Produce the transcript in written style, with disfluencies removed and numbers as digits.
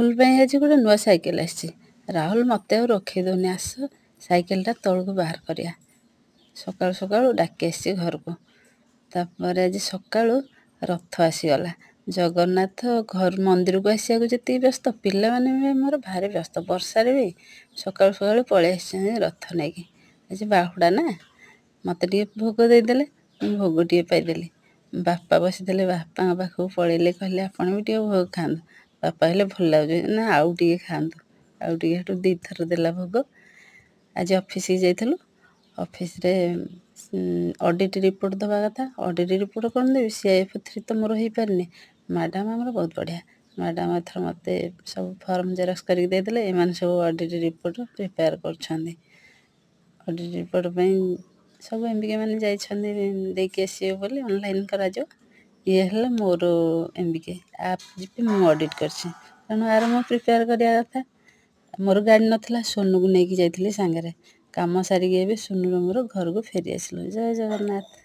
ରାହୁଲ ପାଇଁ ଆଜି ଗୋଟେ ନୂଆ ସାଇକେଲ ଆସିଛି। ରାହୁଲ ମୋତେ ଆଉ ରଖେଇ ଦେଉନି, ଆସ ସାଇକେଲଟା ତଳକୁ ବାହାର କରିବା। ସକାଳୁ ସକାଳୁ ଡାକି ଆସିଛି ଘରକୁ। ତାପରେ ଆଜି ସକାଳୁ ରଥ ଆସିଗଲା। ଜଗନ୍ନାଥ ମନ୍ଦିରକୁ ଆସିବାକୁ ଯେତିକି ବ୍ୟସ୍ତ, ପିଲାମାନେ ବି ମୋର ଭାରି ବ୍ୟସ୍ତ। ବର୍ଷାରେ ବି ସକାଳୁ ସକାଳୁ ପଳେଇ ଆସିଛନ୍ତି ରଥ ନେଇକି। ଆଜି ବାହୁଡ଼ା ନା, ମୋତେ ଟିକେ ଭୋଗ ଦେଇଦେଲେ, ମୁଁ ଭୋଗ ଟିକେ ପାଇଦେଲି। ବାପା ବସିଥିଲେ, ବାପାଙ୍କ ପାଖକୁ ପଳେଇଲେ, କହିଲେ ଆପଣ ବି ଟିକେ ଭୋଗ ଖାଆନ୍ତୁ। ବାପା ହେଲେ ଭଲ ଲାଗୁଛି ନା, ଆଉ ଟିକେ ଖାଆନ୍ତୁ। ଆଉ ଟିକେ ହେଠୁ 2 ଥର ଦେଲା ଭୋଗ। ଆଜି ଅଫିସକି ଯାଇଥିଲୁ। ଅଫିସରେ ଅଡ଼ିଟ୍ ରିପୋର୍ଟ ଦେବା କଥା। ଅଡ଼ିଟ୍ ରିପୋର୍ଟ କ'ଣ ଦେବି, CIF3 ତ ମୋର ହେଇପାରିନି। ମ୍ୟାଡ଼ାମ୍ ଆମର ବହୁତ ବଢ଼ିଆ। ମ୍ୟାଡ଼ାମ୍ ଏଥର ମୋତେ ସବୁ ଫର୍ମ ଜେରକ୍ସ କରିକି ଦେଇଦେଲେ। ଏମାନେ ସବୁ ଅଡ଼ିଟ୍ ରିପୋର୍ଟ ପ୍ରିପେୟାର କରୁଛନ୍ତି। ଅଡ଼ିଟ୍ ରିପୋର୍ଟ ପାଇଁ ସବୁ MBK ମାନେ ଯାଇଛନ୍ତି ଦେଇକି ଆସିବେ ବୋଲି, ଅନଲାଇନ୍ କରାଯିବ। ଇଏ ହେଲା ମୋର MBK ଆପ୍ ଯିବି, ମୁଁ ଅଡ଼ିଟ୍ କରିଛି। ତେଣୁ ଆର ମୁଁ ପ୍ରିପେୟାର କରିବା କଥା। ମୋର ଗାଡ଼ି ନଥିଲା, ସୋନୁକୁ ନେଇକି ଯାଇଥିଲି ସାଙ୍ଗରେ। କାମ ସାରିକି ଏବେ ସୋନୁର ମୋର ଘରକୁ ଫେରି ଆସିଲୁ। ଜୟ ଜଗନ୍ନାଥ।